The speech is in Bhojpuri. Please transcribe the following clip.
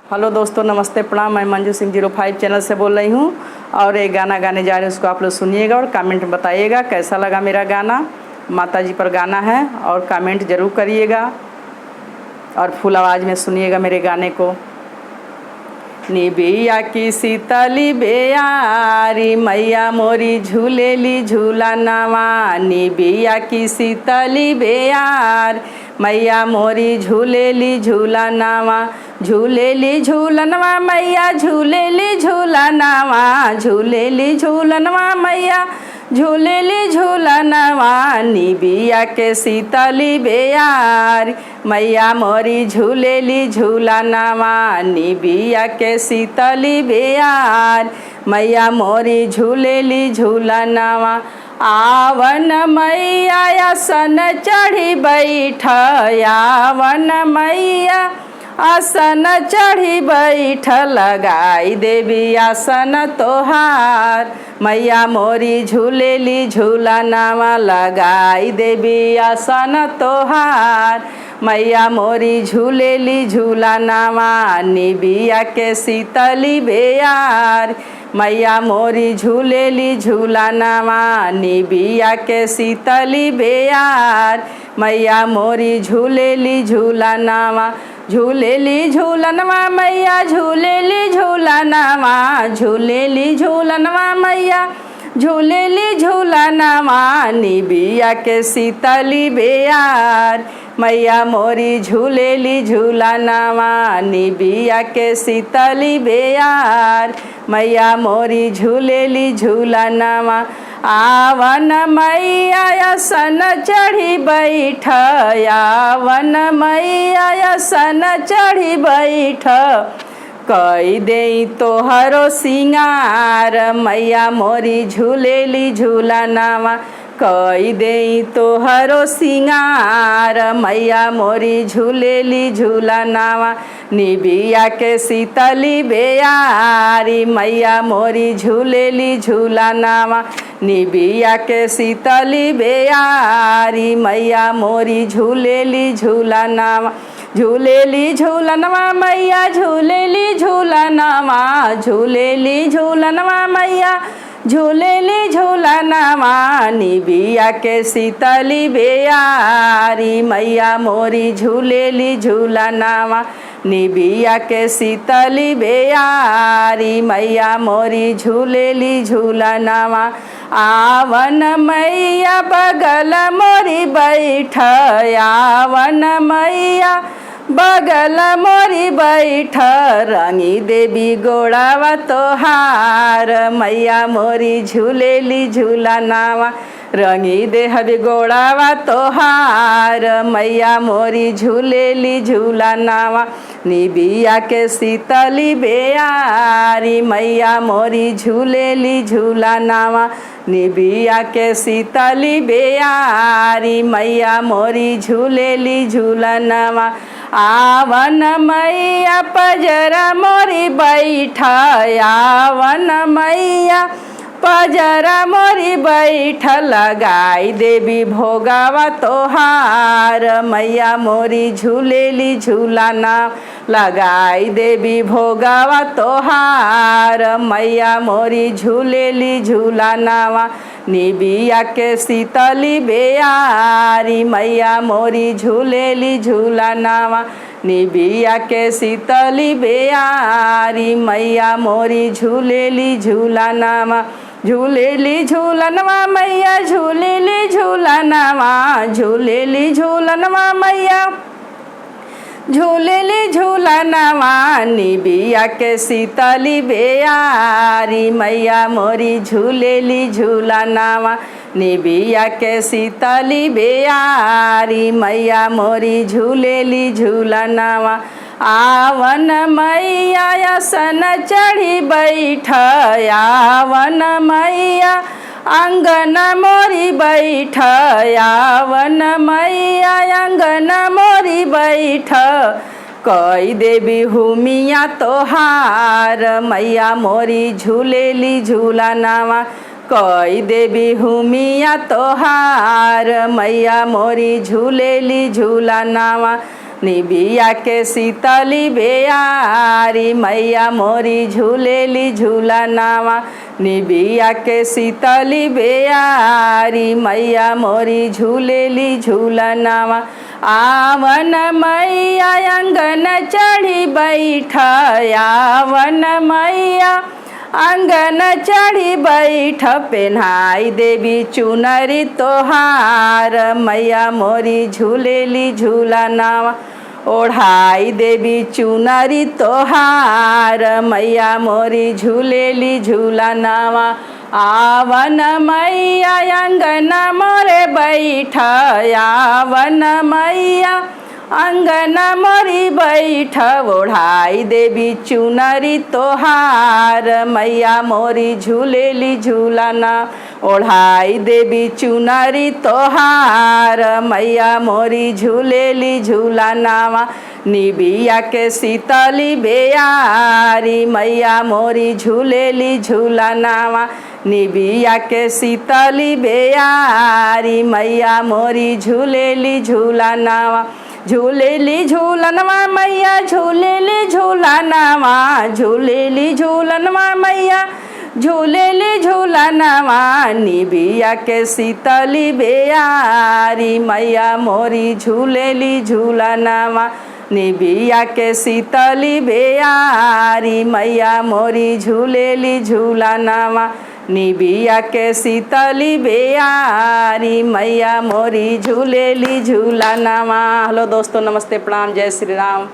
हेलो दोस्तों, नमस्ते, प्रणाम। मैं मंजू सिंह 05 चैनल से बोल रही हूँ और एक गाना गाने जा रहे हैं, उसको आप लोग सुनिएगा और कमेंट में बताइएगा कैसा लगा मेरा गाना। माता जी पर गाना है और कमेंट ज़रूर करिएगा और फुल आवाज़ में सुनिएगा मेरे गाने को। निबिया की शीतली बेयारी मैया मोरी झूलेली झूला नवा। निबिया की शीतली बेयार मैया मोरी झूलेली झूला नवा। झूलेली झूलनवा मैया झूलेली झूलनवा। झूलेली झूलनवा मैया झूलेली झूलनवा। निबिया के शीतली बेयार मैया मोरी झूलेली झूलनवा। निबिया के शीतली बेयार मैया मोरी झूलेली झूलनवा। आवन मैया आसन चढ़ी बैठ। आवन मैया आसन चढ़ी बैठ। लगाई देवी आसन तोहार मैया मोरी झूलेली झूलनवा। लगाई देवी आसन तोहार मैया मोरी झूलेली झूलनवा। निबिया के शीतली बेयार मैया मोरी झूलेली झूलनवा। निबिया के शीतली बेयार मैया मोरी झूलेली झूलनवा। झूलेली झूलनवा मैया झूलेली झूलनवा। झूलेली झूलनवा मैया झूलेली झूलनवा। निबिया के शीतली बेयार मैया मोरी झूलेली झूलनवा। निबिया के शीतली बेयार मैया मोरी झूलेली झूलनवा। आवन मैया आसन चढ़ी बैठ। आवन मैया आसन चढ़ी बैठ। कई देई तोहरो सिंगार मैया मोरी झूलेली झूलनवा। कई देई तोहरो सिंगार मैया मोरी झूलेली झूलनवा। निबिया के शीतली बेयारी मैया मोरी झूलेली झूलनवा। निबिया के शीतली बेयारी मैया मोरी झूलेली झूलनवा। झूलेली झूलनवा मैया झूलेली झूलनवा। झूलेली झूलनवा मैया झूलेली झूलनवा। निबिया के शीतली बेयारी मैया मोरी झूलेली झूलनवा। निबिया के शीतली बेयारी मैया मोरी झूलेली झूलनवा। आवन मैया बगल मोरी बैठ। आवन मैया बगल मोरी बैठ। रंगी देवी गोड़ावा तोहार मैया मोरी झूलेली झूलनवा। रंगी देहबी गोड़ावा तोहार मैया मोरी झूलेली झूलनवा। निबिया के शीतली बेयारी मैया मोरी झूलेली झूलनवा। निबिया के शीतली बेयारी मैया मोरी झूलेली झूलनवा। आवन मैया पजरा मोरी बैठ। आवन मैया पजरा मोरी बैठ। लगाई देवी भोगावा तोहार मैया मोरी झूलेली झूलना। लगाई देवी भोगावा तोहार मैया मोरी झूलेली झूलनवा। निबिया के शीतली बेयारी मैया मोरी झूलेली झूलनवा। निबिया के शीतली बेयारी मैया मोरी झूलेली झूलनवा। झूलेली झूलनवा मैया झूलेली झूलनवा। झूलेली झूलनवा मैया झूलेली झूलनवा। निबिया के शीतली बेयारी मैया मोरी झूलेली झूलनवा। निबिया के शीतली बेयारी मैया मोरी झूलेली झूलनवा। आवन मैया आसन चढ़ी बैठ। आवन मैया अंगन मोरी बैठ। आवन मैया अंगन मोरी बैठ। कई देवी हुमिया तोहार मैया मोरी झूलेली झूलनवा। कई देवी हुमिया तोहार मैया मोरी झूलेली झूलनवा। निबिया के शीतली बेयारी मैया मोरी झूलेली झूलनावा। निबिया के शीतली बेयारी मैया मोरी झूलेली झूलनावा। आवन मैया अंगन चढ़ी बैठ, आवन मैया अंगन चढ़ी बैठ, पेन्हाई देवी चुनरी तोहार मैया मोरी झूलेली झूलनावा। ओढ़ाई देवी चुनरी तोहार मैया मोरी झूलेली झूलनावा। आवन मैया अंगन मोरे बैठ, आवन मैया अंगन मोरी बैठ, ओढ़ाई देवी चुनरी तोहार मैया मोरी झूलेली झूलना। ओढ़ाई देवी चुनरी तोहार मैया मोरी झूलेली झूलनावा। निबिया के शीतली बेयारी मैया मोरी झूलेली झूलनावा। निबिया के शीतली बेयारी मैया मोरी झूलेली झूलनावा। झूलेली झूलनवा मैया झूलेली झूलनावा, झूलेली झूलनवा मैया झूलेली झूलनावा। निबिया के शीतली बेयारी मैया मोरी झूलेली झूलनावा। निबिया के शीतली बेयारी मैया मोरी झूलेली झूलनावा। निबिया के शीतली बेयारी मैया मोरी झूलेली झूलनावा। हेलो दोस्तों, नमस्ते, प्रणाम, जय श्री राम।